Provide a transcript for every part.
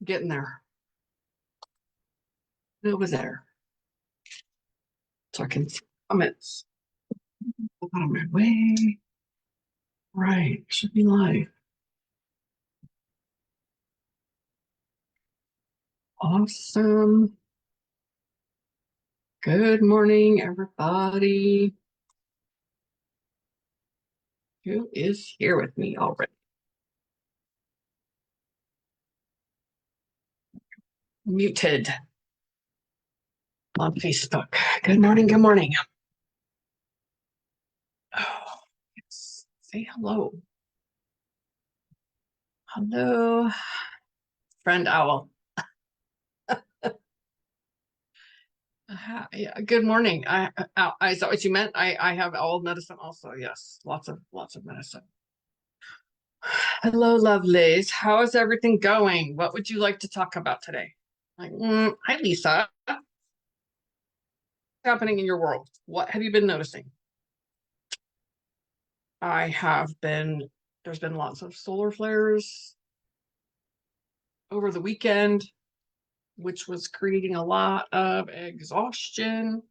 Getting there. It was there. So I can see comments. Out of my way. Right. Should be live. Awesome. Good morning, everybody. Who is here with me already? Muted on Facebook. Good morning. Good morning. Oh, yes. Say hello. Hello, friend owl. Yeah, good morning. Is that what you meant? I have owl medicine also. Yes, lots of medicine. Hello, lovelies. How is everything going? What would you like to talk about today? Like, hi, Lisa. What's happening in your world? What have you been noticing? There's been lots of solar flares over the weekend, which was creating a lot of exhaustion.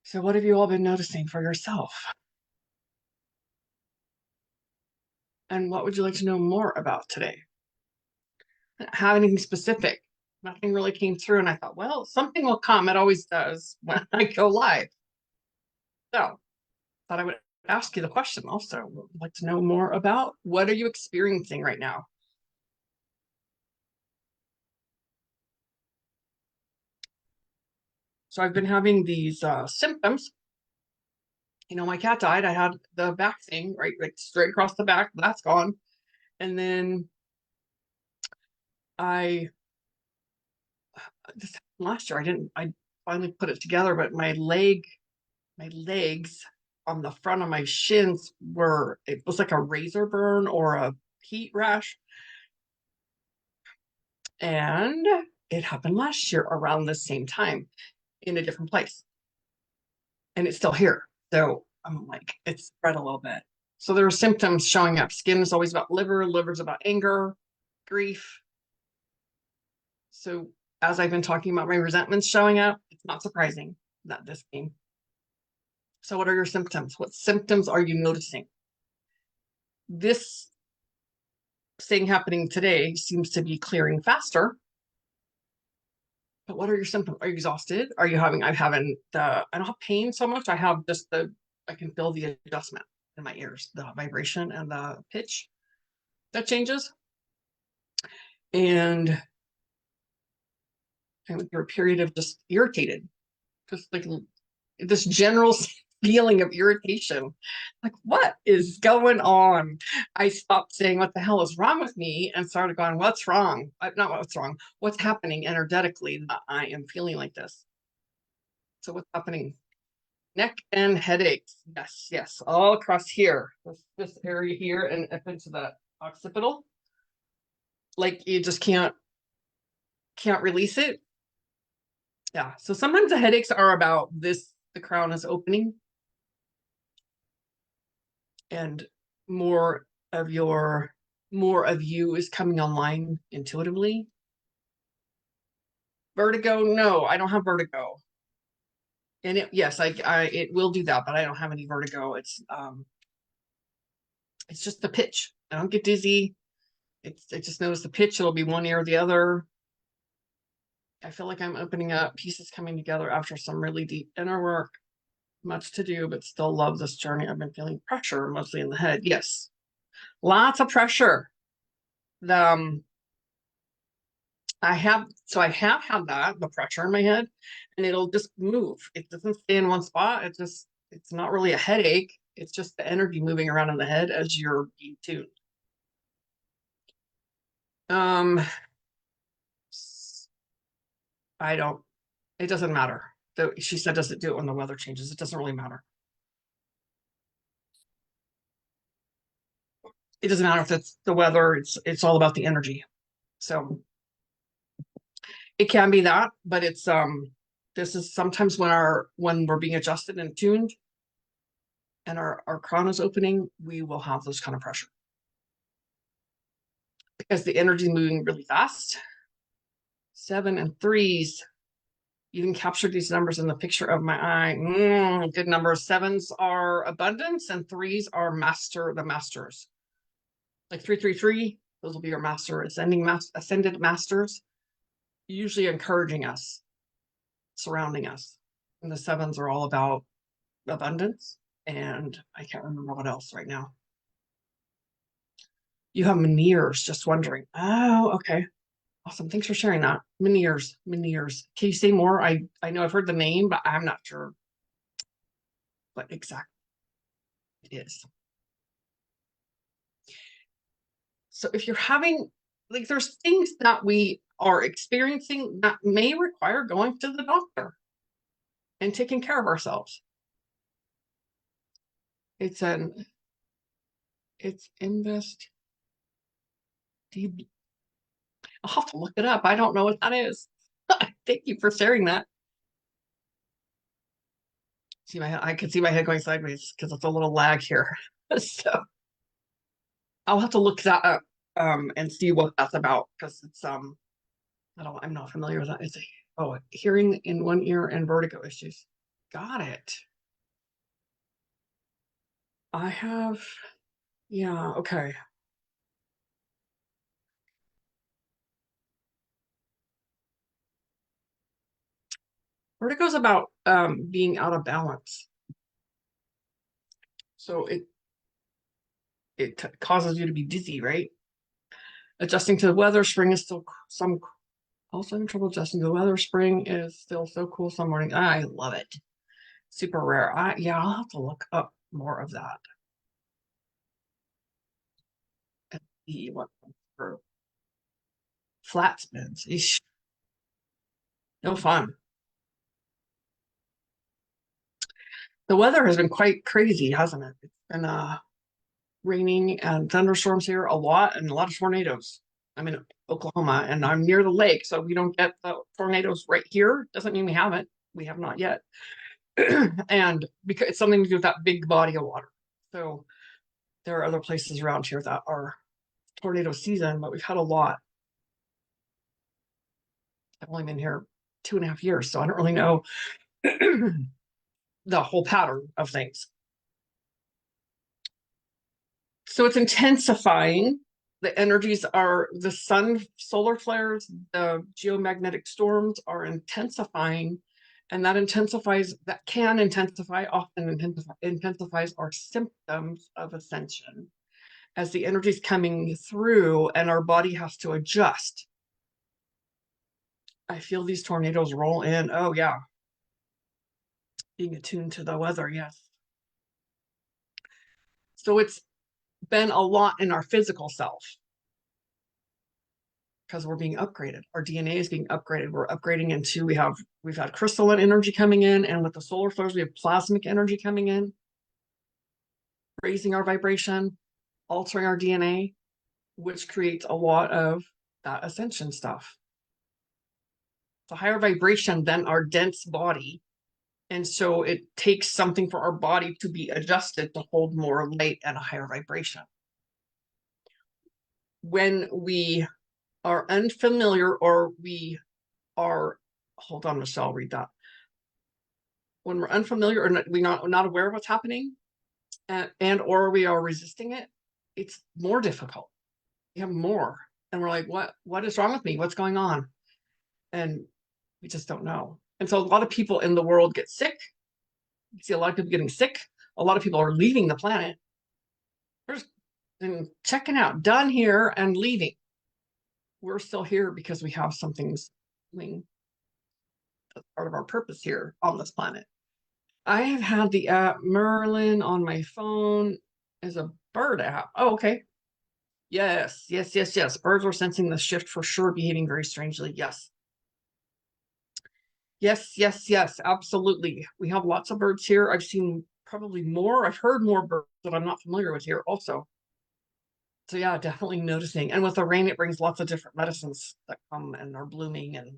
So what have you all been noticing for yourself? And what would you like to know more about today? I don't have anything specific. Nothing really came through, and I thought, well, something will come. It always does when I go live. So thought I would ask you the question also. I'd like to know more about what are you experiencing right now? So I've been having these symptoms. My cat died. I had the back thing, right, like straight across the back. That's gone. And then this happened last year. I finally put it together, but my legs on the front of my shins it was like a razor burn or a heat rash. And it happened last year around the same time in a different place. And it's still here. So I'm like, it's spread a little bit. So there are symptoms showing up. Skin is always about liver's about anger, grief. So as I've been talking about my resentments showing up, it's not surprising that this came. So what are your symptoms? What symptoms are you noticing? This thing happening today seems to be clearing faster. But what are your symptoms? Are you exhausted? I'm having I don't have pain so much. I have just I can feel the adjustment in my ears, the vibration and the pitch that changes. And I went through a period of just irritated, just like this general feeling of irritation. Like, what is going on? I stopped saying, what the hell is wrong with me? And started going, what's wrong? Not what's wrong. What's happening energetically that I am feeling like this? So what's happening? Neck and headaches. Yes. All across here. This area here and up into the occipital. Like you just can't release it. Yeah. So sometimes the headaches are about this, the crown is opening and more of you is coming online intuitively. Vertigo, no, I don't have vertigo. And yes, it will do that, but I don't have any vertigo. It's just the pitch. I don't get dizzy. I just notice the pitch. It'll be one ear or the other. I feel like I'm opening up, pieces coming together after some really deep inner work. Much to do, but still love this journey. I've been feeling pressure, mostly in the head. Yes, lots of pressure. I have had the pressure in my head, and it'll just move. It doesn't stay in one spot. It's not really a headache. It's just the energy moving around in the head as you're being tuned. It doesn't matter. She said, does it do it when the weather changes? It doesn't really matter. It doesn't matter if it's the weather. It's all about the energy. So it can be that, but this is sometimes when we're being adjusted and tuned and our crown is opening, we will have this kind of pressure. because the energy is moving really fast. 7 and 3s. You can capture these numbers in the picture of my eye. Good numbers. 7s are abundance and 3s are the masters. Like 333, those will be your ascended masters, usually encouraging us, surrounding us. And the 7s are all about abundance. And I can't remember what else right now. You have Meniers, just wondering. Oh, okay. Awesome. Thanks for sharing that. Meniers. Can you say more? I know I've heard the name, but I'm not sure what exactly it is. So if you're having, like, there's things that we are experiencing that may require going to the doctor and taking care of ourselves. It's invest. I'll have to look it up. I don't know what that is. Thank you for sharing that. See my head, I can see my head going sideways because it's a little lag here. So I'll have to look that up and see what that's about because it's I'm not familiar with that. It's hearing in one ear and vertigo issues. Got it. I have, yeah, okay. Vertigo's about being out of balance. So it causes you to be dizzy, right? Adjusting to the weather, spring is still also having trouble adjusting to the weather. Spring is still so cool some morning. I love it. Super rare. Yeah, I'll have to look up more of that. And see what for flat spins. Eesh. No fun. The weather has been quite crazy, hasn't it? It's been raining and thunderstorms here a lot and a lot of tornadoes. I'm in Oklahoma and I'm near the lake, so we don't get the tornadoes right here. Doesn't mean we haven't. We have not yet. And because it's something to do with that big body of water. So there are other places around here that are tornado season, but we've had a lot. I've only been here 2.5 years, so I don't really know the whole pattern of things. So it's intensifying. The energies are the sun, solar flares, the geomagnetic storms are intensifying, and that can intensify, often intensifies our symptoms of ascension as the energy is coming through and our body has to adjust. I feel these tornadoes roll in. Oh, yeah. Being attuned to the weather, yes. So it's been a lot in our physical self because we're being upgraded. Our DNA is being upgraded. We're upgrading into, we've had crystalline energy coming in, and with the solar flares, we have plasmic energy coming in, raising our vibration, altering our DNA, which creates a lot of that ascension stuff. The higher vibration than our dense body. And so it takes something for our body to be adjusted to hold more light and a higher vibration. When we are unfamiliar or we are, hold on, Michelle, read that. When we're unfamiliar or we're not aware of what's happening or we are resisting it, it's more difficult. We have more. And we're like, what is wrong with me? What's going on? And we just don't know. And so a lot of people in the world get sick. You see a lot of people getting sick. A lot of people are leaving the planet. They're just checking out, done here and leaving. We're still here because we have something doing that's part of our purpose here on this planet. I have had the app Merlin on my phone as a bird app. Oh, okay. Yes. Birds are sensing the shift for sure, behaving very strangely. Yes. Yes, absolutely. We have lots of birds here. I've seen probably more. I've heard more birds that I'm not familiar with here also. So yeah, definitely noticing. And with the rain, it brings lots of different medicines that come and are blooming. And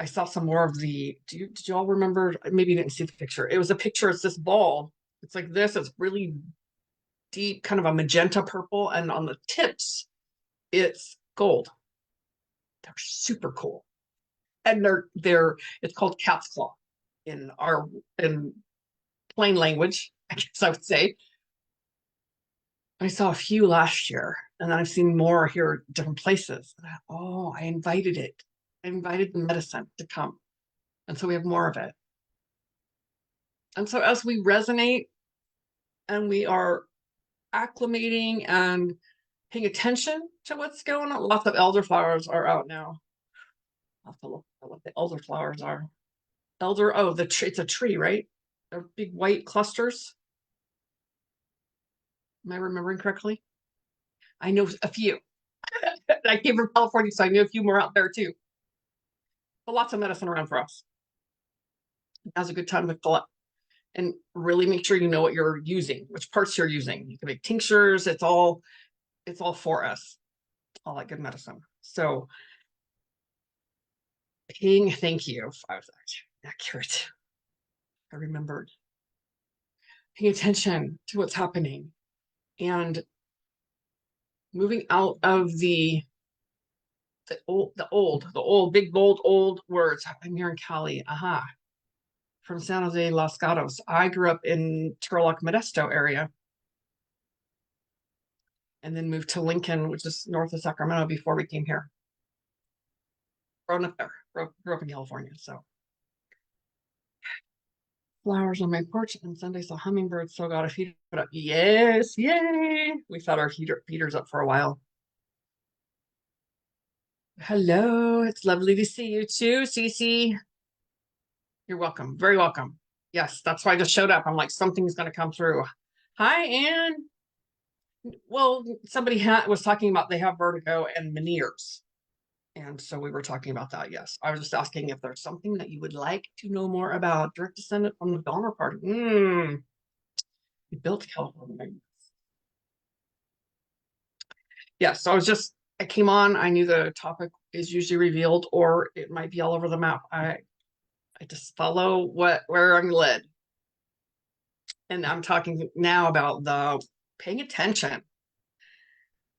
I saw some more of did you all remember? Maybe you didn't see the picture. It was a picture, it's this ball. It's like this, it's really deep, kind of a magenta purple. And on the tips, It's gold. They're super cool. And they're it's called cat's claw in plain language, I guess I would say. I saw a few last year, and then I've seen more here at different places. Oh, I invited it. I invited the medicine to come. And so we have more of it. And so as we resonate and we are acclimating and paying attention to what's going on, lots of elderflowers are out now. I'll have to look at what the elderflowers are. It's a tree, right? They're big white clusters. Am I remembering correctly? I know a few. I came from California, so I knew a few more out there too. But lots of medicine around for us. Now's a good time to collect and really make sure you know what you're using, which parts you're using. You can make tinctures. It's all for us. All that good medicine. So thank you. I was accurate. I remembered. Paying attention to what's happening and moving out of the old, big, bold, old words. I'm here in Cali. From San Jose, Los Gatos. I grew up in Turlock, Modesto area, and then moved to Lincoln, which is north of Sacramento, before we came here. Grown up there. Grew up in California. So flowers on my porch, and Sunday saw hummingbirds, so got a feeder up. Yes, yay! We've had our feeders up for a while. Hello, it's lovely to see you too, Cece. You're welcome, very welcome. Yes, that's why I just showed up. I'm like, something's going to come through. Hi, Anne. Well, somebody was talking about they have vertigo and Meniere's. And so we were talking about that. Yes. I was just asking if there's something that you would like to know more about. Direct descendant from the Donner Party. We built California. Yeah. So I came on. I knew the topic is usually revealed, or it might be all over the map. I just follow where I'm led. And I'm talking now about the paying attention.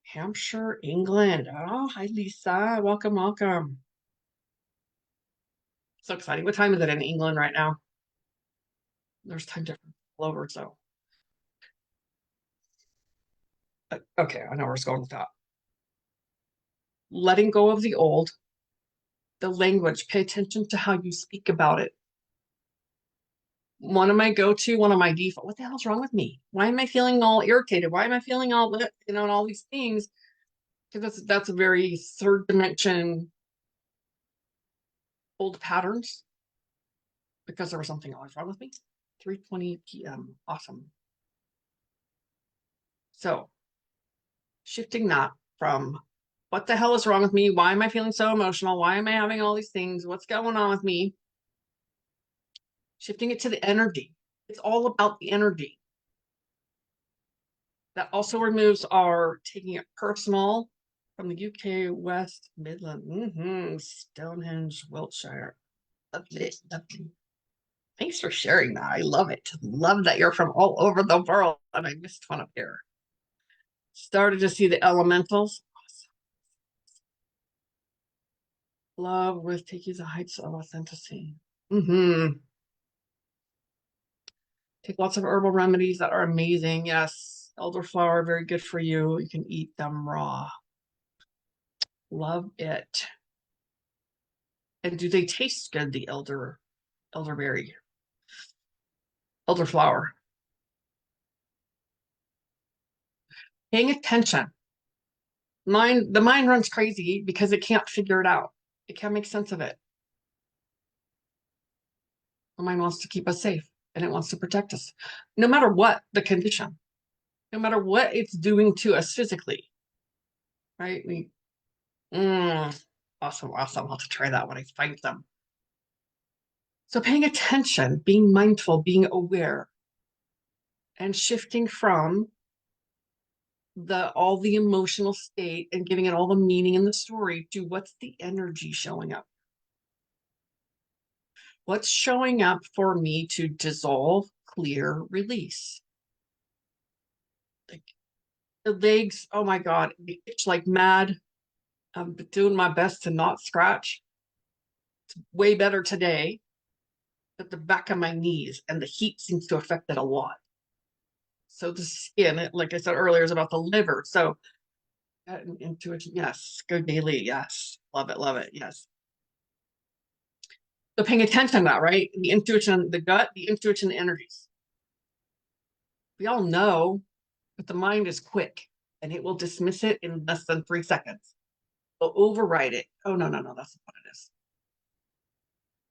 Hampshire, England. Oh, hi, Lisa. Welcome, welcome. So exciting. What time is it in England right now? There's time difference all over, so. Okay, I know where it's going with that. Letting go of the old, the language, pay attention to how you speak about it. One of my default, what the hell's wrong with me? Why am I feeling all irritated? Why am I feeling all, and all these things? Because that's a very third dimension old patterns, because there was something always wrong with me. 3:20 p.m. Awesome. So shifting that from what the hell is wrong with me? Why am I feeling so emotional? Why am I having all these things? What's going on with me? Shifting it to the energy. It's all about the energy. That also removes our taking it personal from the UK, West Midland, Stonehenge, Wiltshire. Lovely, lovely. Thanks for sharing that. I love it. Love that you're from all over the world. And I missed one up here. Started to see the elementals. Love with taking the heights of authenticity. Take lots of herbal remedies that are amazing. Yes, elderflower, very good for you. You can eat them raw. Love it. And do they taste good, the elderberry, elderflower? Paying attention. The mind runs crazy because it can't figure it out. It can't make sense of it. The mind wants to keep us safe, and it wants to protect us, no matter what the condition, no matter what it's doing to us physically. Right? Awesome. I'll have to try that when I find them. So paying attention, being mindful, being aware, and shifting from all the emotional state and giving it all the meaning in the story to what's the energy showing up. What's showing up for me to dissolve, clear, release? Like the legs, oh my God, they itch like mad. I'm doing my best to not scratch. It's way better today at the back of my knees, and the heat seems to affect it a lot. So the skin, like I said earlier, is about the liver. So intuition, yes. Go daily, yes. Love it, love it, yes. So paying attention to that, right? The intuition, the gut, the intuition, the energies. We all know that the mind is quick and it will dismiss it in less than 3 seconds. It'll override it. Oh, no, no, no, that's not what it is.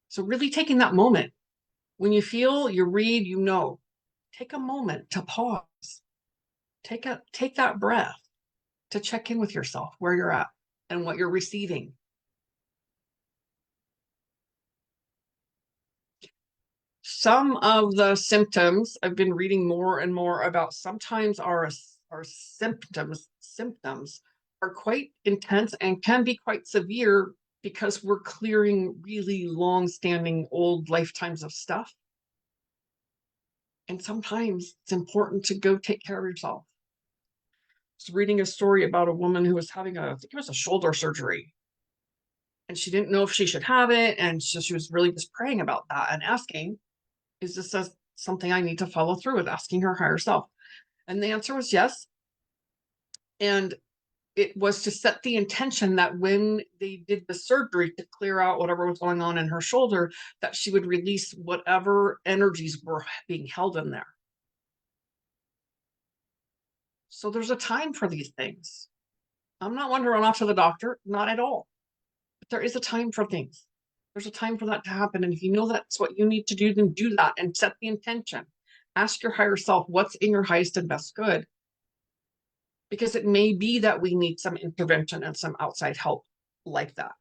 So really taking that moment when you feel, you read, you know, take a moment to pause. Take that breath to check in with yourself, where you're at and what you're receiving. Some of the symptoms I've been reading more and more about, sometimes our symptoms are quite intense and can be quite severe because we're clearing really long-standing old lifetimes of stuff. And sometimes it's important to go take care of yourself. I was reading a story about a woman who was having I think it was a shoulder surgery. And she didn't know if she should have it. And so she was really just praying about that and asking, is this something I need to follow through with, asking her higher self? And the answer was yes. And it was to set the intention that when they did the surgery to clear out whatever was going on in her shoulder, that she would release whatever energies were being held in there. So there's a time for these things. I'm not one to run off to the doctor, not at all. But there is a time for things. There's a time for that to happen. And if you know that's what you need to do, then do that and set the intention. Ask your higher self what's in your highest and best good. Because it may be that we need some intervention and some outside help like that.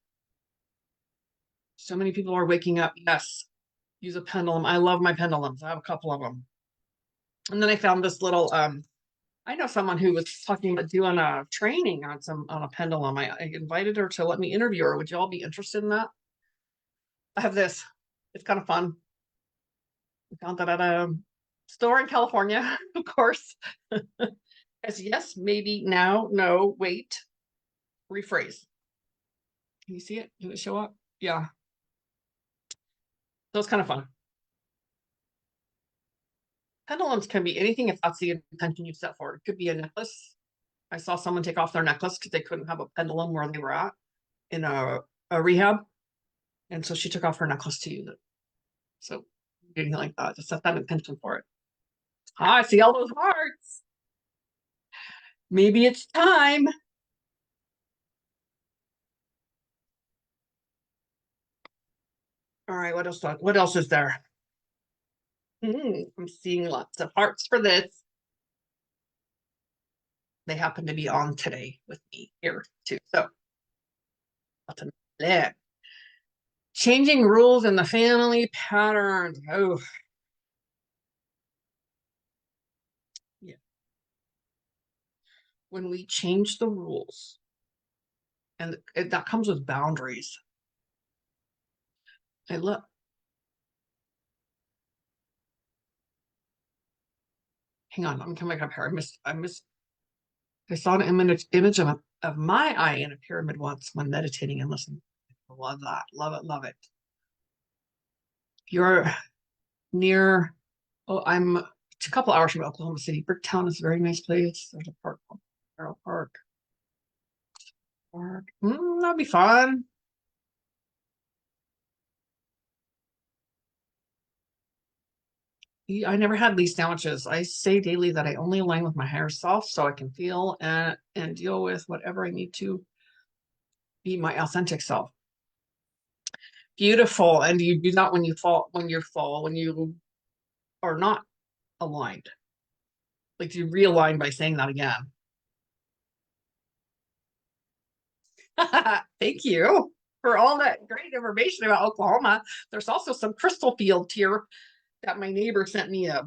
So many people are waking up, yes, use a pendulum. I love my pendulums. I have a couple of them. And then I found this little, I know someone who was talking about doing a training on a pendulum. I invited her to let me interview her. Would you all be interested in that? I have this. It's kind of fun. I found that at a store in California, of course. As yes, maybe, now, no, wait, rephrase. Can you see it? Did it show up? Yeah. So it's kind of fun. Pendulums can be anything if that's the intention you set for it. It could be a necklace. I saw someone take off their necklace because they couldn't have a pendulum where they were at in a rehab. And so she took off her necklace to use it. So anything like that, just set that intention for it. Ah, I see all those hearts. Maybe it's time. All right, what else is there? I'm seeing lots of hearts for this. They happen to be on today with me here too. So changing rules in the family patterns. Oh, yeah. When we change the rules, and that comes with boundaries. I look. Hang on, I'm coming back up here. I saw an image of my eye in a pyramid once when meditating and listening. Love that. Love it. Love it. You're near, I'm a couple hours from Oklahoma City. Bricktown is a very nice place. There's a park called Carroll Park. That'd be fun. I never had these sandwiches. I say daily that I only align with my higher self so I can feel and deal with whatever I need to be my authentic self. Beautiful. And you do that when you when you are not aligned. Like you realign by saying that again. Thank you for all that great information about Oklahoma. There's also some crystal fields here that my neighbor sent me a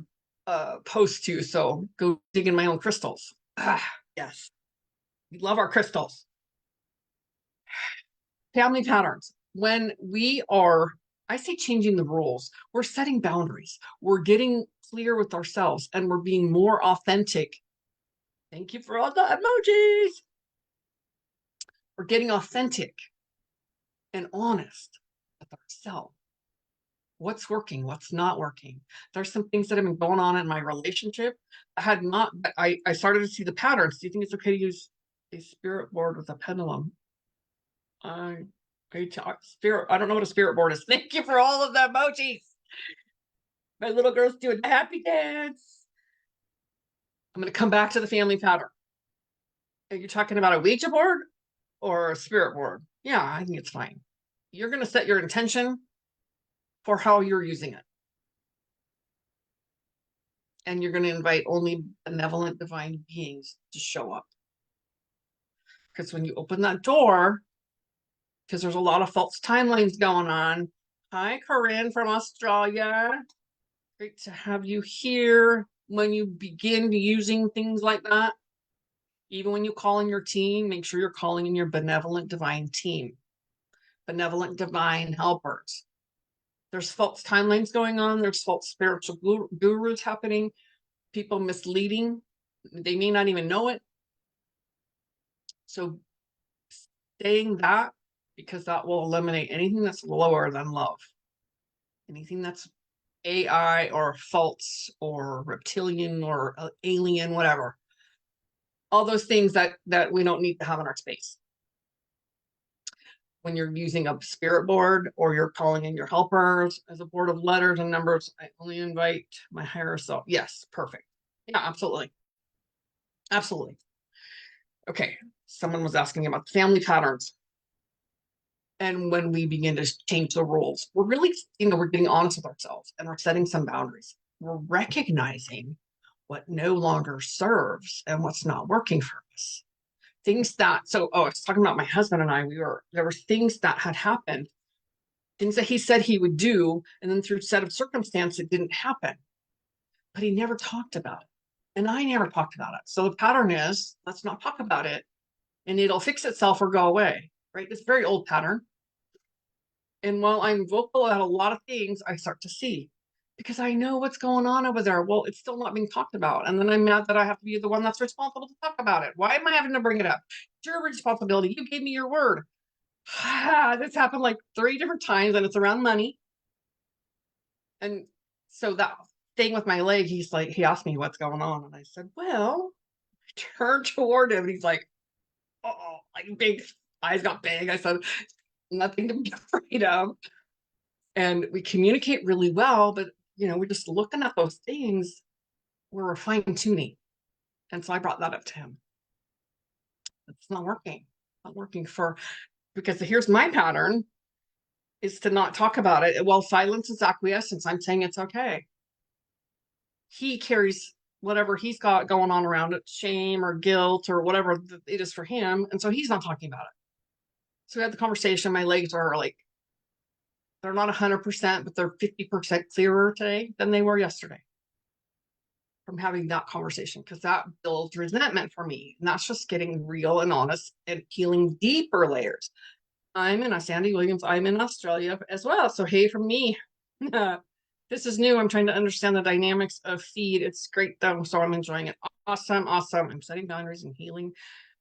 post to. So go dig in my own crystals. Yes. We love our crystals. Family patterns. When we are, I say changing the rules, we're setting boundaries. We're getting clear with ourselves and we're being more authentic. Thank you for all the emojis. We're getting authentic and honest with ourselves. What's working, what's not working. There's some things that have been going on in my relationship. I started to see the patterns. Do you think it's okay to use a spirit board with a pendulum? I spirit, I don't know what a spirit board is. Thank you for all of the emojis. My little girl's doing a happy dance. I'm going to come back to the family pattern. Are you talking about a Ouija board or a spirit board? Yeah, I think it's fine. You're going to set your intention for how you're using it. And you're going to invite only benevolent divine beings to show up. Because when you open that door, because there's a lot of false timelines going on. Hi, Corinne from Australia. Great to have you here. When you begin using things like that, even when you call in your team, make sure you're calling in your benevolent divine team, benevolent divine helpers. There's false timelines going on. There's false spiritual gurus happening, people misleading. They may not even know it. So saying that, because that will eliminate anything that's lower than love. Anything that's AI or false or reptilian or alien, whatever. All those things that we don't need to have in our space. When you're using a spirit board or you're calling in your helpers as a board of letters and numbers, I only invite my higher self. Yes, perfect. Yeah, absolutely. Absolutely. Okay, someone was asking about family patterns. And when we begin to change the rules, we're really, we're getting honest with ourselves and we're setting some boundaries. We're recognizing what no longer serves and what's not working for us. Things that, I was talking about my husband and I, there were things that had happened, things that he said he would do, and then through a set of circumstances, it didn't happen. But he never talked about it. And I never talked about it. So the pattern is, let's not talk about it and it'll fix itself or go away, right? It's a very old pattern. And while I'm vocal about a lot of things, I start to see because I know what's going on over there. Well, it's still not being talked about. And then I'm mad that I have to be the one that's responsible to talk about it. Why am I having to bring it up? It's your responsibility. You gave me your word. This happened like 3 different times and it's around money. And so that thing with my leg, he asked me what's going on. And I said, well, I turned toward him and he's like, oh, like big eyes got big. I said, nothing to be afraid of. And we communicate really well, but we're just looking at those things where we're fine tuning. And so I brought that up to him. It's not working. Not working because here's my pattern is to not talk about it. Well, silence is acquiescence. I'm saying it's okay. He carries whatever he's got going on around it, shame or guilt or whatever it is for him. And so he's not talking about it. So we had the conversation. My legs are like, they're not 100%, but they're 50% clearer today than they were yesterday from having that conversation, because that builds resentment for me. And that's just getting real and honest and peeling deeper layers. I'm in Sandy Williams. I'm in Australia as well. So hey, from me. This is new. I'm trying to understand the dynamics of feed. It's great though. So I'm enjoying it. Awesome. Awesome. I'm setting boundaries and healing,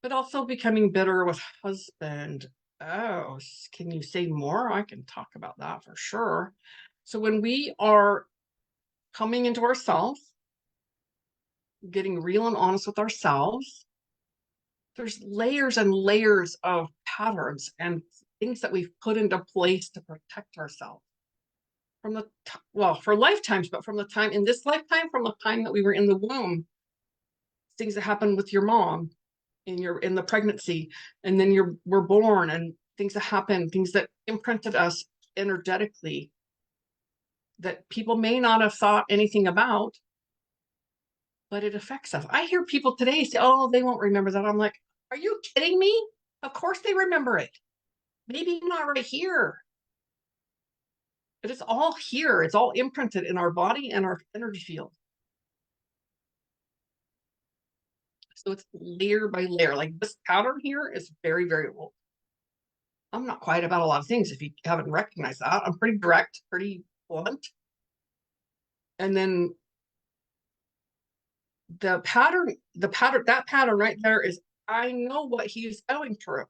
but also becoming bitter with husband. Oh, can you say more? I can talk about that for sure. So when we are coming into ourselves, getting real and honest with ourselves, there's layers and layers of patterns and things that we've put into place to protect ourselves from for lifetimes, but from the time in this lifetime, from the time that we were in the womb, things that happened with your mom in the pregnancy, and then we're born, and things that happen, things that imprinted us energetically that people may not have thought anything about, but it affects us. I hear people today say, oh, they won't remember that. I'm like, are you kidding me? Of course they remember it. Maybe not right here, but it's all here. It's all imprinted in our body and our energy field. So it's layer by layer. Like this pattern here is very, very old. I'm not quiet about a lot of things. If you haven't recognized that, I'm pretty direct, pretty blunt. And then that pattern right there is, I know what he's going through.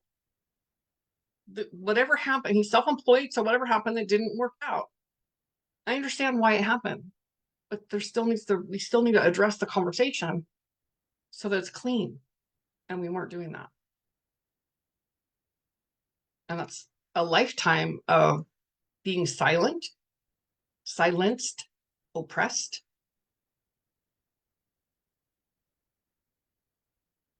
whatever happened, he's self-employed, so whatever happened, it didn't work out. I understand why it happened, but we still need to address the conversation so that it's clean. And we weren't doing that. And that's a lifetime of being silenced, oppressed.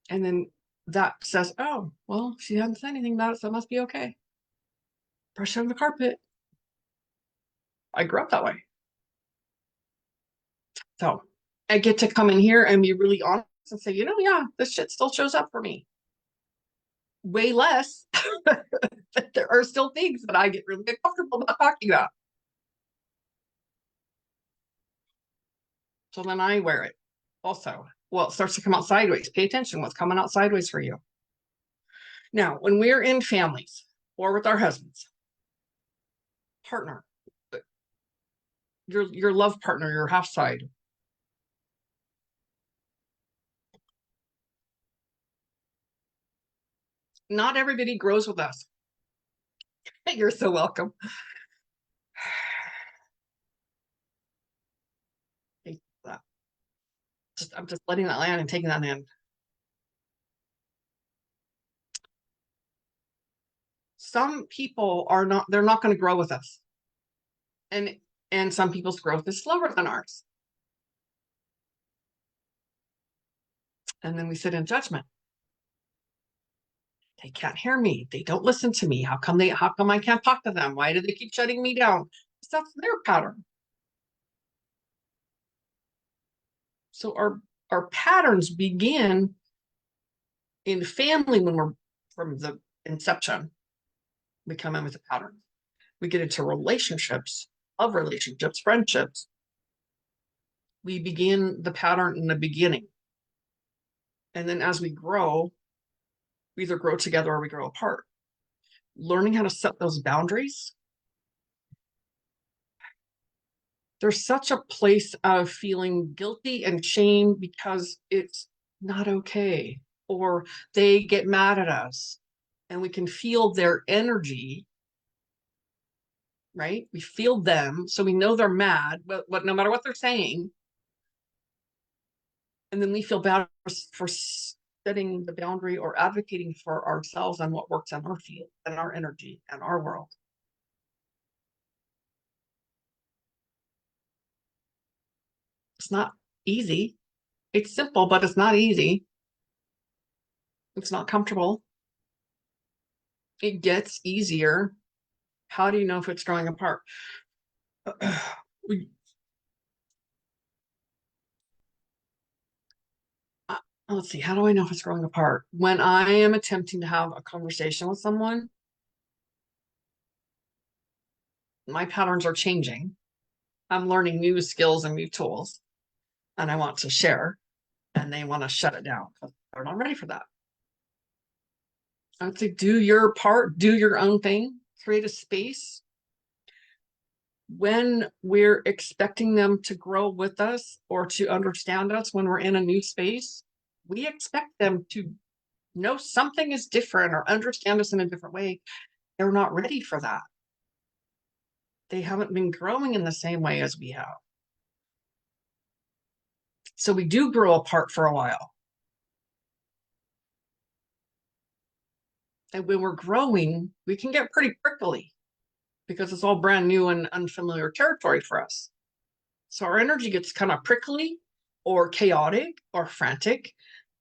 And then that says, oh, well, she hasn't said anything about it, so it must be okay. Brush it on the carpet. I grew up that way. So I get to come in here and be really honest and say, yeah, this shit still shows up for me. Way less, but there are still things that I get really uncomfortable about talking about. So then I wear it also. Well, it starts to come out sideways. Pay attention what's coming out sideways for you. Now, when we're in families or with our husbands, partner, your love partner, your half side, not everybody grows with us. You're so welcome. I'm just letting that land and taking that in. Some people they're not going to grow with us. And some people's growth is slower than ours. And then we sit in judgment. They can't hear me. They don't listen to me. How come I can't talk to them? Why do they keep shutting me down? That's their pattern. So our patterns begin in family when we're from the inception. We come in with a pattern. We get into relationships, friendships. We begin the pattern in the beginning. And then as we grow, we either grow together or we grow apart. Learning how to set those boundaries. There's such a place of feeling guilty and shame because it's not okay, or they get mad at us, and we can feel their energy, right? We feel them, so we know they're mad, but no matter what they're saying, and then we feel bad for setting the boundary or advocating for ourselves on what works in our field and our energy and our world. It's not easy. It's simple, but it's not easy. It's not comfortable. It gets easier. How do you know if it's growing apart? Let's see. How do I know if it's growing apart? When I am attempting to have a conversation with someone, my patterns are changing. I'm learning new skills and new tools, and I want to share, and they want to shut it down because they're not ready for that. I would say do your part, do your own thing, create a space. When we're expecting them to grow with us or to understand us when we're in a new space, we expect them to know something is different or understand us in a different way. They're not ready for that. They haven't been growing in the same way as we have. So we do grow apart for a while. And when we're growing, we can get pretty prickly because it's all brand new and unfamiliar territory for us. So our energy gets kind of prickly or chaotic or frantic,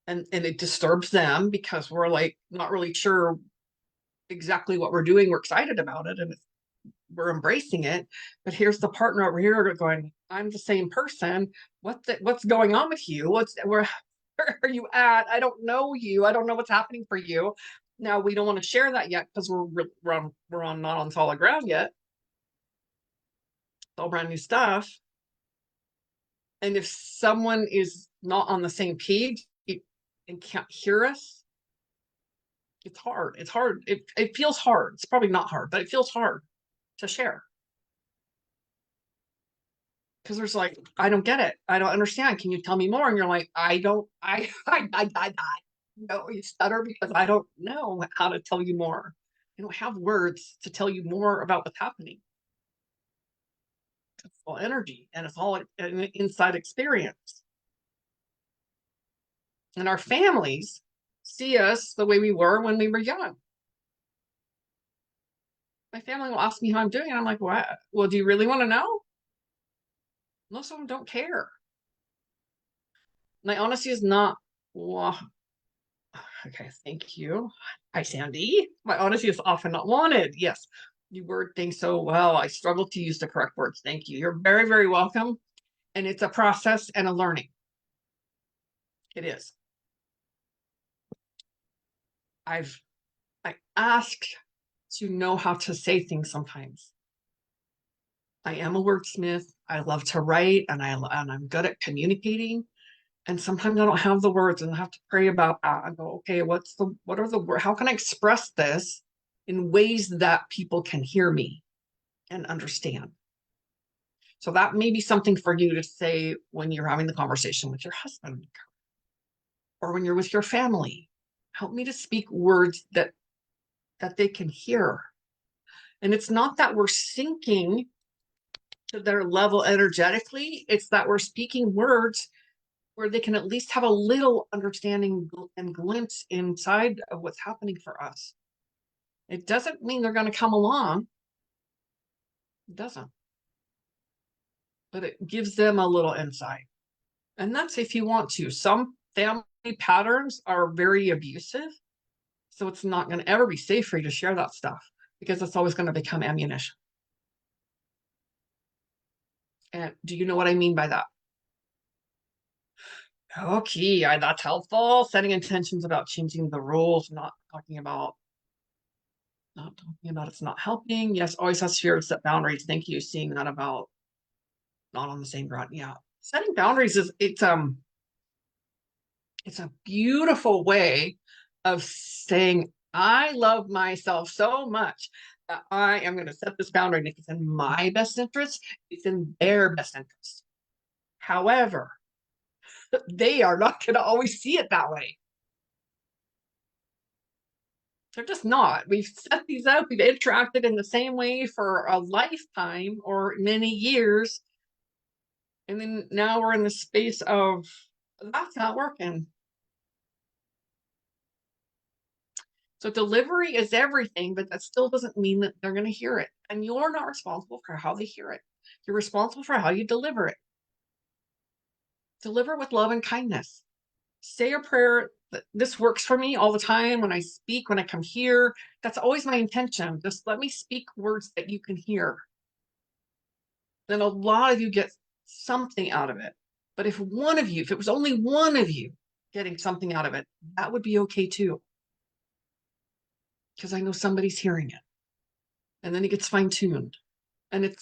and it disturbs them because we're like not really sure exactly what we're doing. We're excited about it and we're embracing it. But here's the partner over here going, I'm the same person. What's going on with you? Where are you at? I don't know you. I don't know what's happening for you. Now we don't want to share that yet because we're not on solid ground yet. It's all brand new stuff. And if someone is not on the same page and can't hear us, it's hard. It's hard. It feels hard. It's probably not hard, but it feels hard to share. Because there's like, I don't get it. I don't understand. Can you tell me more? And you're like, I don't, I no, you stutter because I don't know how to tell you more. I don't have words to tell you more about what's happening. It's all energy and it's all an inside experience. And our families see us the way we were when we were young. My family will ask me how I'm doing, and I'm like, what? Well, do you really want to know? Most of them don't care. My honesty is not, well, okay, thank you. Hi, Sandy. My honesty is often not wanted. Yes, you word things so well. I struggle to use the correct words. Thank you. You're very, very welcome. And it's a process and a learning. It is. I ask to know how to say things sometimes. I am a wordsmith. I love to write, and I'm good at communicating. And sometimes I don't have the words, and I have to pray about that. I go, okay, what are the words? How can I express this in ways that people can hear me and understand? So that may be something for you to say when you're having the conversation with your husband or when you're with your family. Help me to speak words that they can hear. And it's not that we're sinking to their level energetically, it's that we're speaking words where they can at least have a little understanding and glimpse inside of what's happening for us. It doesn't mean they're going to come along. It doesn't. But it gives them a little insight. And that's if you want to. Some family patterns are very abusive. So it's not going to ever be safe for you to share that stuff because it's always going to become ammunition. And do you know what I mean by that? Okay, that's helpful. Setting intentions about changing the rules, not talking about it's not helping. Yes, always has fear to set boundaries. Thank you. Seeing that about not on the same ground. Yeah. Setting boundaries is it's a beautiful way of saying, I love myself so much that I am going to set this boundary. And if it's in my best interest, it's in their best interest. However, they are not going to always see it that way. They're just not. We've set these up, we've interacted in the same way for a lifetime or many years. And then now we're in the space of that's not working. So delivery is everything, but that still doesn't mean that they're going to hear it. And you're not responsible for how they hear it. You're responsible for how you deliver it. Deliver with love and kindness. Say a prayer. This works for me all the time when I speak, when I come here. That's always my intention. Just let me speak words that you can hear. Then a lot of you get something out of it. But if it was only one of you getting something out of it, that would be okay too. Because I know somebody's hearing it. And then it gets fine-tuned. And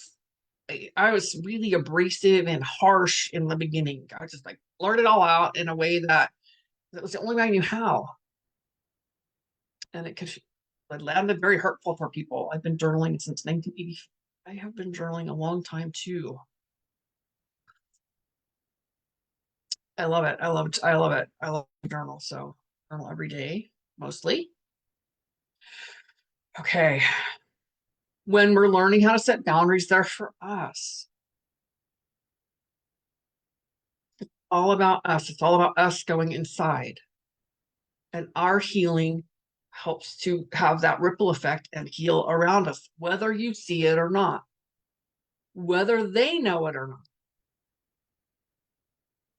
I was really abrasive and harsh in the beginning. I just blurted it all out in a way that was the only way I knew how. And it landed very hurtful for people. I've been journaling since 1984. I have been journaling a long time too. I love it. I love it. I love to journal. So journal every day, mostly. Okay. When we're learning how to set boundaries, they're for us. It's all about us. It's all about us going inside. And our healing helps to have that ripple effect and heal around us, whether you see it or not, whether they know it or not.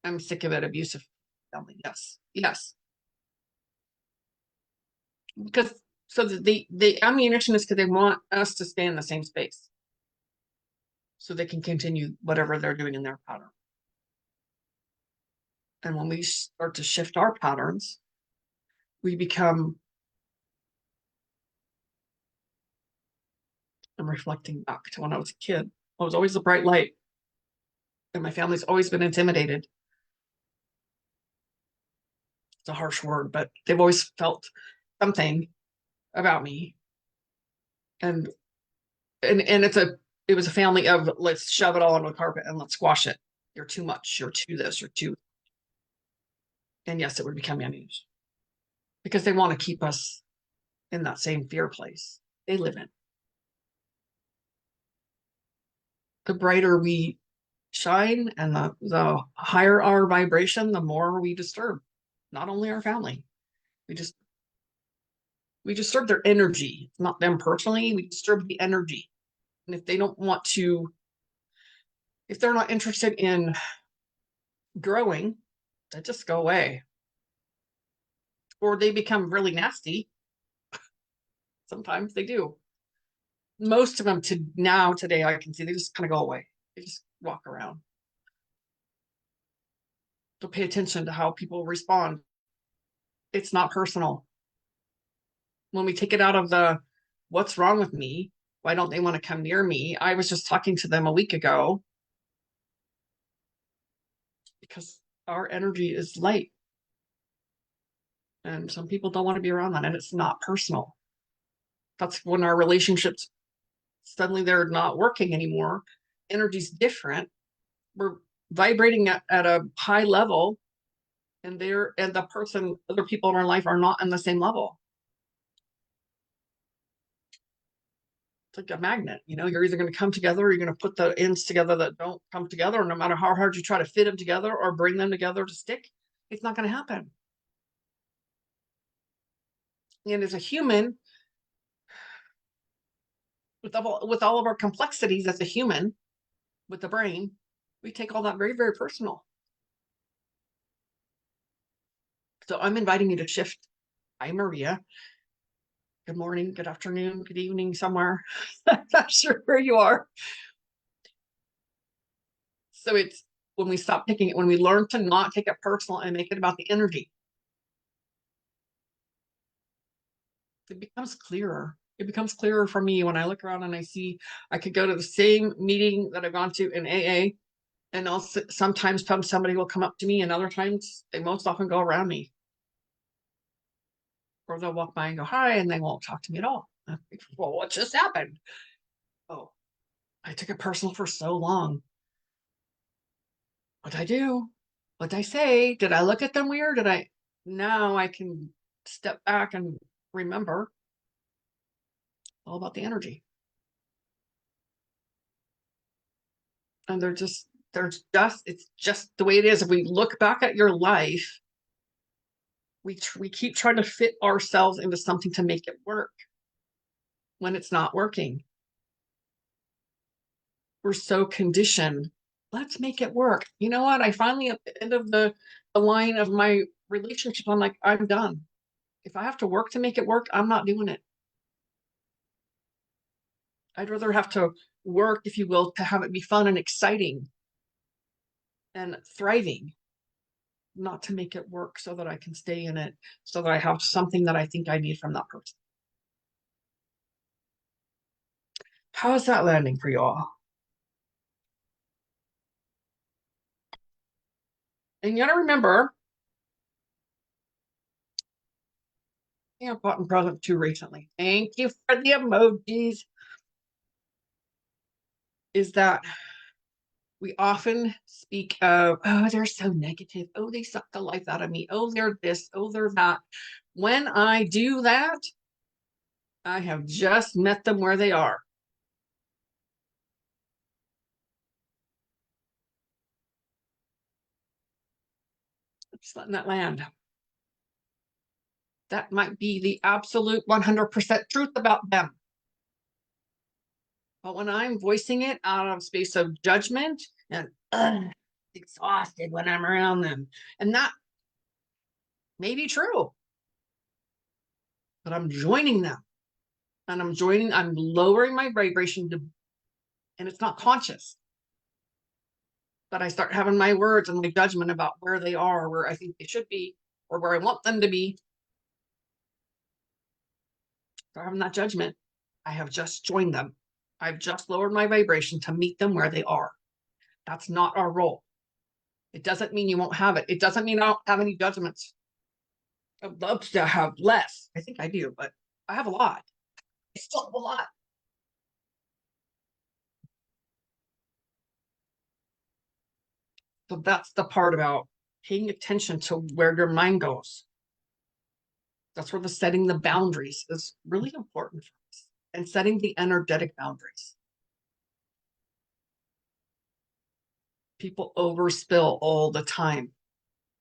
I'm sick of it. Abusive family. Yes. Yes. Because the ammunition is because they want us to stay in the same space so they can continue whatever they're doing in their pattern. And when we start to shift our patterns, we become, I'm reflecting back to when I was a kid. I was always a bright light. And my family's always been intimidated. It's a harsh word, but they've always felt something about me. And it was a family of let's shove it all on the carpet and let's squash it. You're too much. You're too this. You're too. And yes, it would become ammunition because they want to keep us in that same fear place. they live in. The brighter we shine and the higher our vibration, the more we disturb not only our family. We just we disturb their energy. It's not them personally. We disturb the energy. And if they don't want to, if they're not interested in growing, they just go away. Or they become really nasty. Sometimes they do. Most of them today, I can see they just kind of go away. They just walk around. To pay attention to how people respond. It's not personal. When we take it out of the what's wrong with me? Why don't they want to come near me? I was just talking to them a week ago because our energy is light. And some people don't want to be around that. And it's not personal. That's when our relationships suddenly they're not working anymore. Energy's different. We're vibrating at a high level, and other people in our life are not on the same level. It's like a magnet, you're either going to come together or you're going to put the ends together that don't come together. No matter how hard you try to fit them together or bring them together to stick, it's not going to happen. And as a human, with all of our complexities as a human, with the brain, we take all that very, very personal. So I'm inviting you to shift. Hi, Maria. Good morning, good afternoon, good evening somewhere. I'm not sure where you are. So it's when we stop taking it, when we learn to not take it personal and make it about the energy, it becomes clearer. It becomes clearer for me when I look around and I see I could go to the same meeting that I've gone to in AA, and also sometimes somebody will come up to me, and other times they most often go around me. Or they'll walk by and go, hi, and they won't talk to me at all. Well, what just happened? Oh, I took it personal for so long. What'd I do? What'd I say? Did I look at them weird? Now I can step back and remember all about the energy. And it's just the way it is. If we look back at your life, we keep trying to fit ourselves into something to make it work when it's not working. We're so conditioned. Let's make it work. You know what? I finally, at the end of the line of my relationship, I'm like, I'm done. If I have to work to make it work, I'm not doing it. I'd rather have to work, if you will, to have it be fun and exciting and thriving, not to make it work so that I can stay in it, so that I have something that I think I need from that person. How is that landing for you all? And you gotta remember, I've bought present too recently. Thank you for the emojis. Is that we often speak of, oh, they're so negative. Oh, they suck the life out of me. Oh, they're this. Oh, they're that. When I do that, I have just met them where they are. Just letting that land. That might be the absolute 100% truth about them. But when I'm voicing it out of space of judgment and exhausted when I'm around them, and that may be true, but I'm joining them, and I'm lowering my vibration and it's not conscious. But I start having my words and my judgment about where they are, where I think they should be, or where I want them to be. So having that judgment, I have just joined them. I've just lowered my vibration to meet them where they are. That's not our role. It doesn't mean you won't have it. It doesn't mean I don't have any judgments. I'd love to have less. I think I do, but I have a lot. I still have a lot. So that's the part about paying attention to where your mind goes. That's where the setting the boundaries is really important for us. and setting the energetic boundaries. People overspill all the time.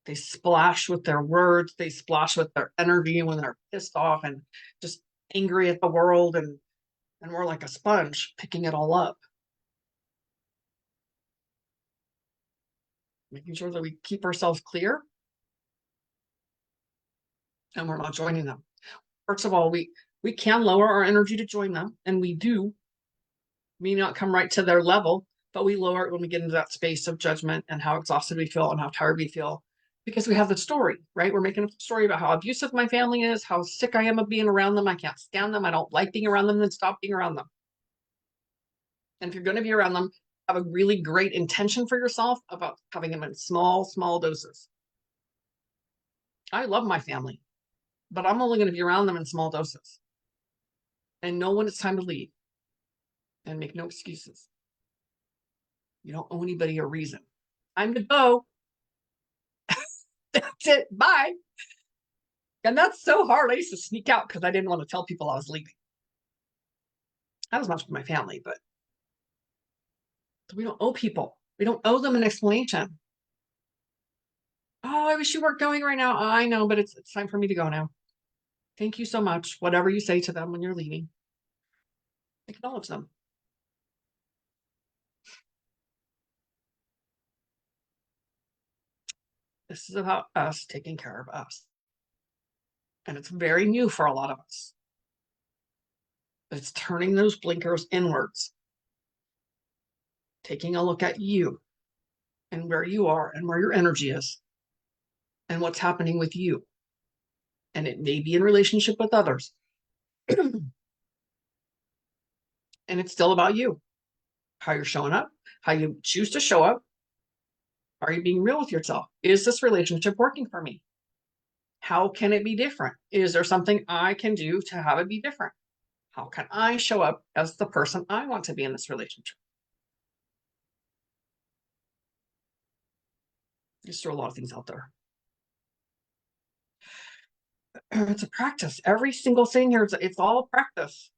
They splash with their words, they splash with their energy when they're pissed off and just angry at the world, and we're like a sponge picking it all up. Making sure that we keep ourselves clear and we're not joining them. First of all, we can lower our energy to join them, and we do. May not come right to their level, but we lower it when we get into that space of judgment and how exhausted we feel and how tired we feel, because we have the story, right? We're making a story about how abusive my family is, how sick I am of being around them. I can't stand them. I don't like being around them. Then stop being around them. And if you're going to be around them, have a really great intention for yourself about having them in small doses. I love my family, but I'm only going to be around them in small doses and know when it's time to leave, and make no excuses. You don't owe anybody a reason. Time to go. That's it. Bye. And that's so hard. I used to sneak out because I didn't want to tell people I was leaving. Not as much with my family, but we don't owe people. We don't owe them an explanation. Oh, I wish you weren't going right now. I know, but it's time for me to go now. Thank you so much. Whatever you say to them when you're leaving, acknowledge them. This is about us taking care of us. And it's very new for a lot of us. But it's turning those blinkers inwards. Taking a look at you and where you are and where your energy is and what's happening with you. And it may be in relationship with others. And it's still about you. How you're showing up, how you choose to show up. Are you being real with yourself? Is this relationship working for me? How can it be different? Is there something I can do to have it be different? How can I show up as the person I want to be in this relationship? Just throw a lot of things out there. It's a practice. Every single thing here, it's all practice.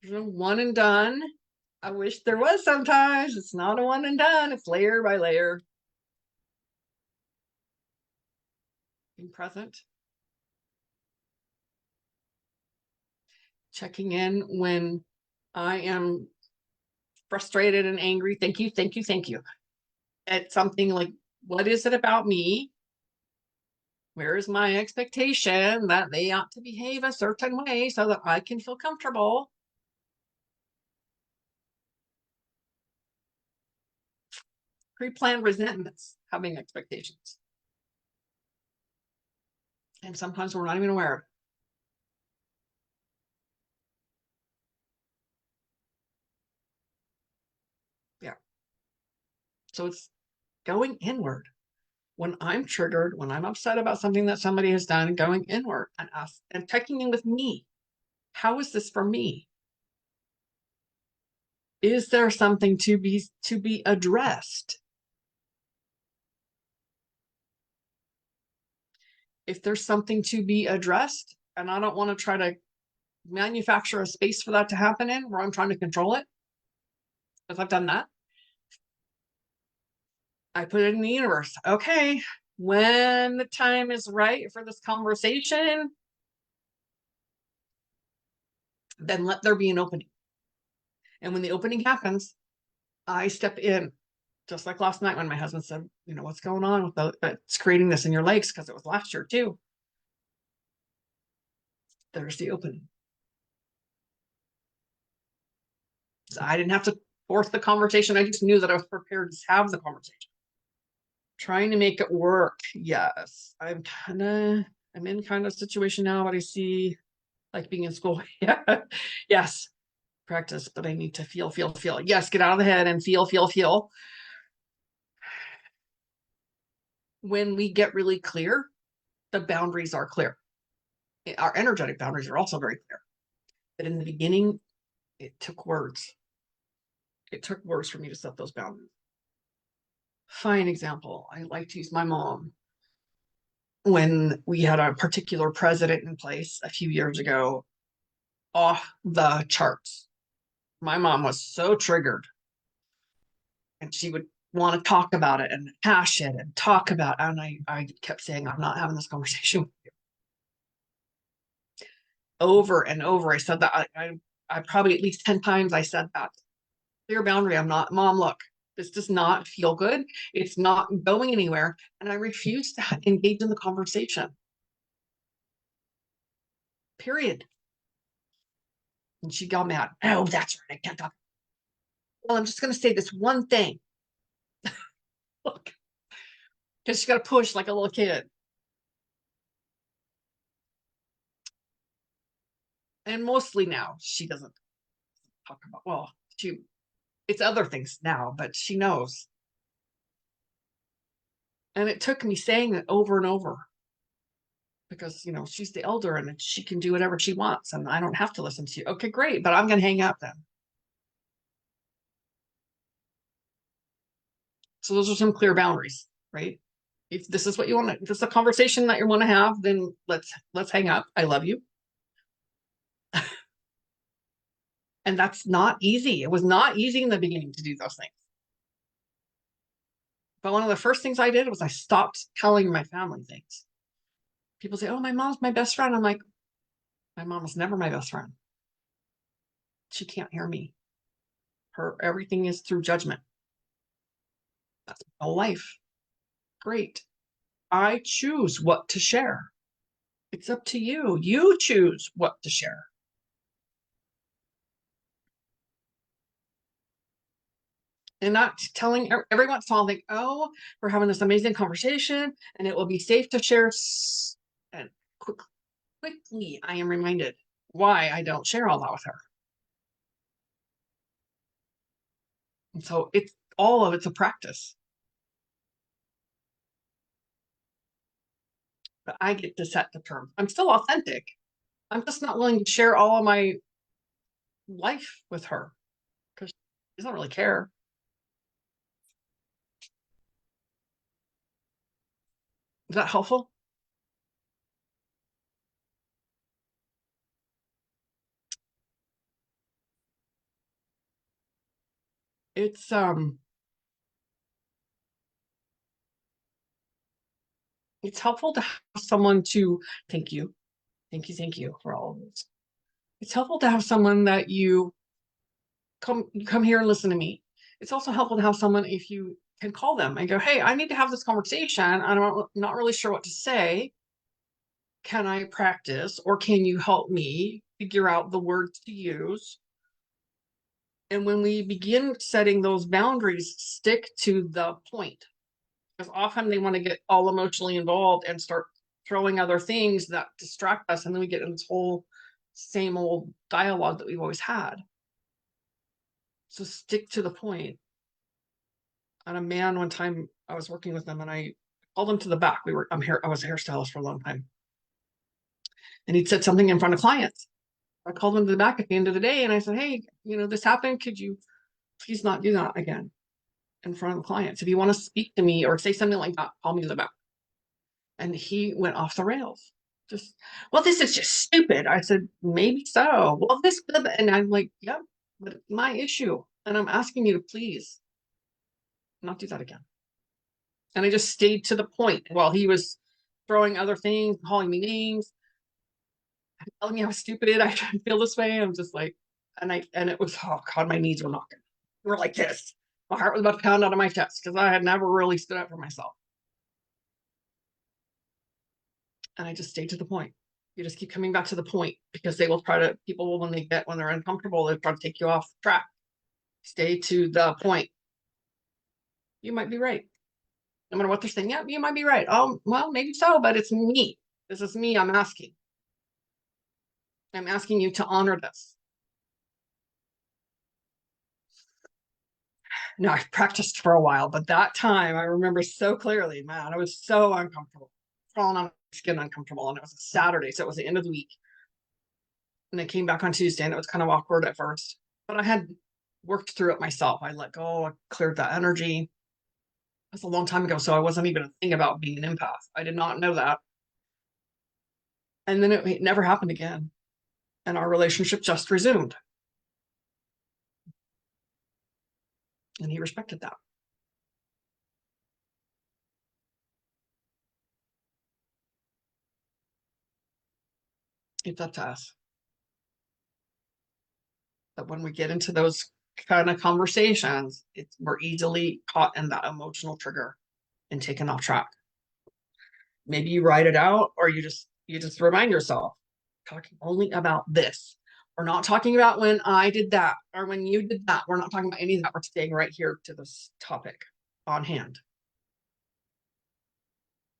There's no one and done. I wish there was sometimes. It's not a one and done. It's layer by layer. Being present. Checking in when I am frustrated and angry. Thank you, thank you, thank you. At something like, what is it about me? Where is my expectation that they ought to behave a certain way so that I can feel comfortable? Pre-planned resentments, having expectations. And sometimes we're not even aware of it. Yeah. So it's going inward. When I'm triggered, when I'm upset about something that somebody has done, going inward and checking in with me. How is this for me? Is there something to be addressed? If there's something to be addressed, and I don't want to try to manufacture a space for that to happen in where I'm trying to control it, because I've done that, I put it in the universe. Okay, when the time is right for this conversation, then let there be an opening. And when the opening happens, I step in. Just like last night when my husband said, you know, what's going on with it's creating this in your legs, because it was last year too. There's the opening. So I didn't have to force the conversation. I just knew that I was prepared to have the conversation. Trying to make it work. Yes. I'm in kind of a situation now, but I see like being in school. Yeah. Yes. Practice, but I need to feel. Yes. Get out of the head and feel. When we get really clear, the boundaries are clear. Our energetic boundaries are also very clear. But in the beginning, it took words. It took words for me to set those boundaries. Fine example. I like to use my mom. When we had a particular president in place a few years ago, off the charts. My mom was so triggered, and she would want to talk about it and hash it and talk about it. And I kept saying, I'm not having this conversation with you. Over and over. I said that I probably at least 10 times I said that. Clear boundary. I'm not, Mom, look, this does not feel good. It's not going anywhere. And I refuse to engage in the conversation. Period. And she got mad. Oh, that's right. I can't talk. Well, I'm just going to say this one thing. Look, because she got to push like a little kid. And mostly now she doesn't talk about, well, it's other things now, but she knows. And it took me saying it over and over because, she's the elder and she can do whatever she wants and I don't have to listen to you. Okay, great. But I'm going to hang up then. So those are some clear boundaries, right? If this is what you want to, if this is a conversation that you want to have, then let's hang up. I love you. And that's not easy. It was not easy in the beginning to do those things. But one of the first things I did was I stopped telling my family things. People say, oh, my mom's my best friend. I'm like, my mom was never my best friend. She can't hear me. Everything is through judgment. That's my whole life. Great. I choose what to share. It's up to you. You choose what to share. And not telling every once in a while, think, oh, we're having this amazing conversation and it will be safe to share. And quickly, I am reminded why I don't share all that with her. And so all of it's a practice. But I get to set the terms. I'm still authentic. I'm just not willing to share all of my life with her because she doesn't really care. Is that helpful? It's it's helpful to have someone to thank you for all of this. It's helpful to have someone that you come here and listen to me. It's also helpful to have someone if you can call them and go, hey, I need to have this conversation. I'm not really sure what to say. Can I practice or can you help me figure out the words to use? And when we begin setting those boundaries, stick to the point. Because often they want to get all emotionally involved and start throwing other things that distract us. And then we get in this whole same old dialogue that we've always had. So stick to the point. And a man, one time I was working with them and I called him to the back. I was a hairstylist for a long time. And he'd said something in front of clients. I called him to the back at the end of the day and I said, hey, this happened. Could you please not do that again in front of clients? If you want to speak to me or say something like that, call me to the back. And he went off the rails. Well, this is just stupid. I said, maybe so. Well, and I'm like, yep, but it's my issue. And I'm asking you to please not do that again. And I just stayed to the point while he was throwing other things, calling me names, telling me how stupid I feel this way. I'm just like, and it was, oh God, my knees were knocking. They were like this. My heart was about to pound out of my chest because I had never really stood up for myself. And I just stayed to the point. You just keep coming back to the point because people, when they're uncomfortable, they try to take you off track. Stay to the point. You might be right. No matter what they're saying, yeah, you might be right. Oh, well, maybe so, but it's me. This is me. I'm asking you to honor this. Now, I've practiced for a while, but that time I remember so clearly, man, I was so uncomfortable, crawling on my skin uncomfortable. And it was a Saturday, so it was the end of the week. And I came back on Tuesday and it was kind of awkward at first, but I had worked through it myself. I let go, I cleared that energy. That's a long time ago, so I wasn't even a thing about being an empath. I did not know that. And then it never happened again. And our relationship just resumed. And he respected that. It's up to us. But when we get into those kind of conversations, we're easily caught in that emotional trigger and taken off track. Maybe you write it out, or you just remind yourself, talking only about this. We're not talking about when I did that or when you did that. We're not talking about any of that. We're staying right here to this topic on hand.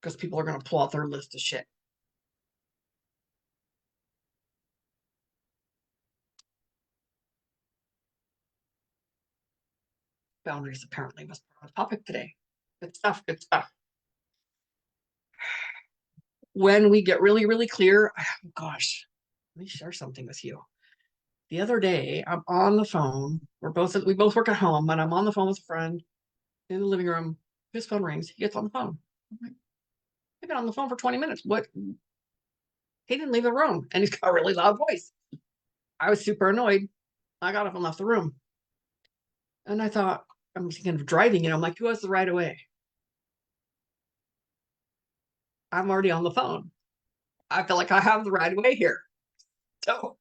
Because people are going to pull out their list of shit. Boundaries apparently was part of the topic today. Good stuff, good stuff. When we get really, really clear, oh gosh, let me share something with you. The other day, I'm on the phone. We both work at home, and I'm on the phone with a friend in the living room. His phone rings. He gets on the phone. I'm like, I've been on the phone for 20 minutes. What? He didn't leave the room, and he's got a really loud voice. I was super annoyed. I got up and left the room. And I thought, I'm thinking of driving, and I'm like, who has the right of way? I'm already on the phone. I feel like I have the right of way here. So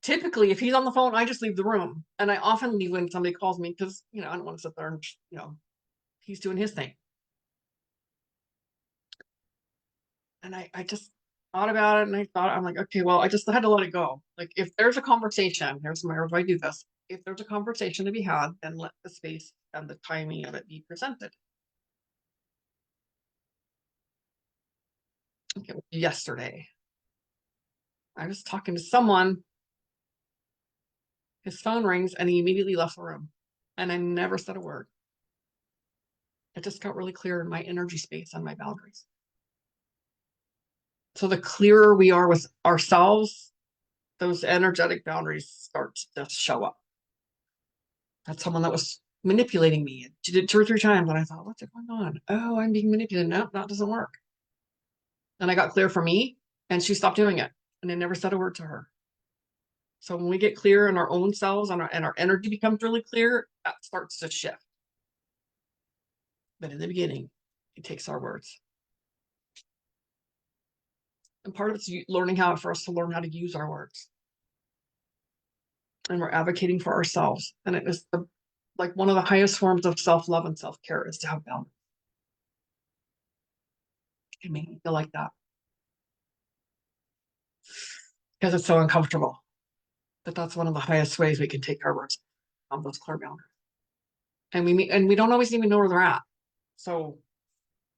typically, if he's on the phone, I just leave the room. And I often leave when somebody calls me because, I don't want to sit there and, he's doing his thing. And I just thought about it, and I'm like, okay, well, I just had to let it go. Like, if there's a conversation, here's where I do this. If there's a conversation to be had, then let the space and the timing of it be presented. Okay, yesterday, I was talking to someone, his phone rings, and he immediately left the room. And I never said a word. It just got really clear in my energy space and my boundaries. So the clearer we are with ourselves, those energetic boundaries start to just show up. That's someone that was manipulating me. She did 2 or 3 times, and I thought, what's going on? Oh, I'm being manipulated. No, that doesn't work. And I got clear for me, and she stopped doing it. And I never said a word to her. So when we get clear in our own selves and our energy becomes really clear, that starts to shift. But in the beginning, it takes our words. And part of it's learning for us to learn how to use our words. And we're advocating for ourselves. And it is like one of the highest forms of self-love and self-care is to have boundaries. It made me feel like that because it's so uncomfortable. But that's one of the highest ways we can take care of ourselves, those clear boundaries. And we don't always even know where they're at. So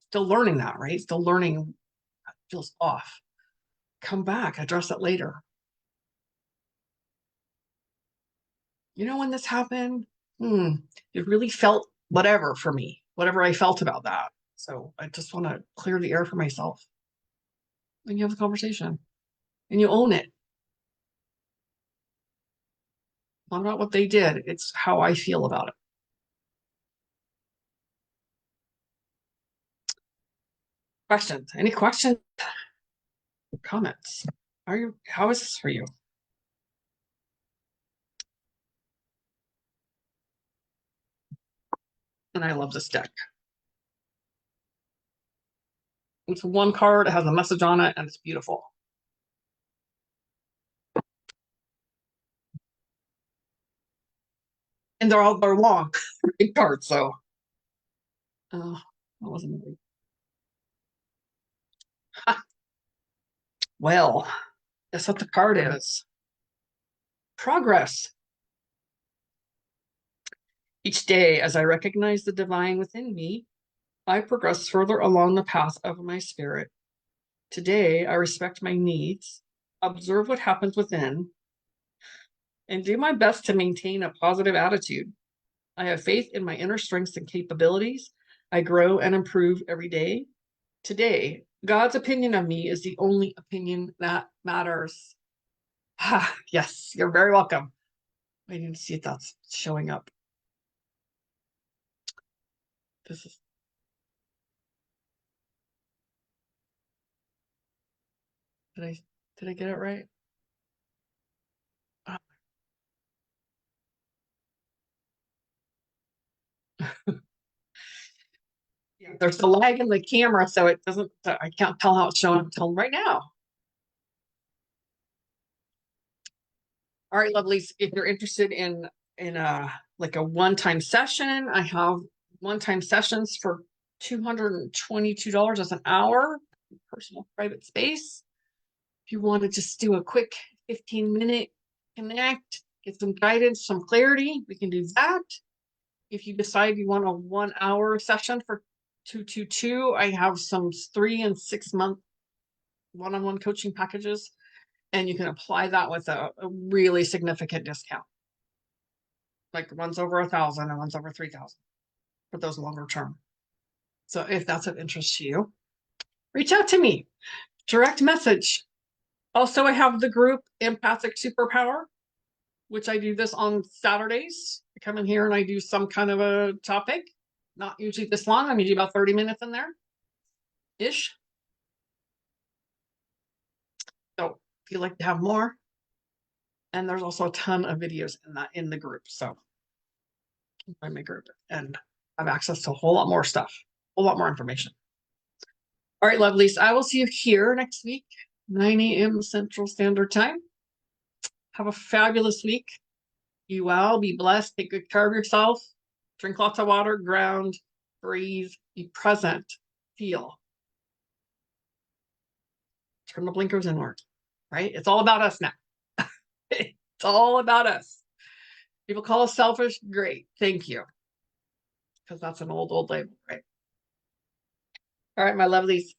still learning that, right? Still learning feels off. Come back, address it later. When this happened? It really felt whatever for me, whatever I felt about that. So I just want to clear the air for myself. And you have the conversation and you own it. Not about what they did. It's how I feel about it. Questions? Any questions? Comments? How is this for you? And I love this deck. It's one card, it has a message on it, and it's beautiful. And they're long, big cards, so that wasn't big. Well, that's what the card is. Progress. Each day, as I recognize the divine within me, I progress further along the path of my spirit. Today, I respect my needs, observe what happens within, and do my best to maintain a positive attitude. I have faith in my inner strengths and capabilities. I grow and improve every day. Today, God's opinion of me is the only opinion that matters. Yes, you're very welcome. Waiting to see if that's showing up. This is. Did I get it right? Yeah, there's the lag in the camera, so it doesn't, I can't tell how it's showing until right now. All right, lovelies, if you're interested in a like a one-time session, I have one-time sessions for $222 as an hour, personal private space. If you want to just do a quick 15-minute connect, get some guidance, some clarity, we can do that. If you decide you want a 1 hour session for 222, I have some 3 and 6 month one-on-one coaching packages, and you can apply that with a really significant discount. Like one's over 1,000 and one's over 3,000 for those longer term. So if that's of interest to you, reach out to me, direct message. Also, I have the group Empathic Superpower, which I do this on Saturdays. I come in here and I do some kind of a topic, not usually this long. I'm usually about 30 minutes in there ish. So if you'd like to have more, and there's also a ton of videos in the group. So find my group and have access to a whole lot more stuff, a whole lot more information. All right, lovelies. I will see you here next week, 9 a.m. Central Standard Time. Have a fabulous week. Be well, be blessed, take good care of yourself, drink lots of water, ground, breathe, be present, feel. Turn the blinkers inward, right? It's all about us now. It's all about us. People call us selfish. Great. Thank you. Because that's an old label, right? All right, my lovelies.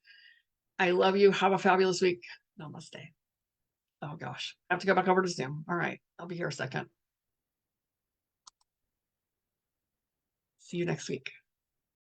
I love you. Have a fabulous week. Namaste. Oh gosh, I have to go back over to Zoom. All right, I'll be here a second. See you next week.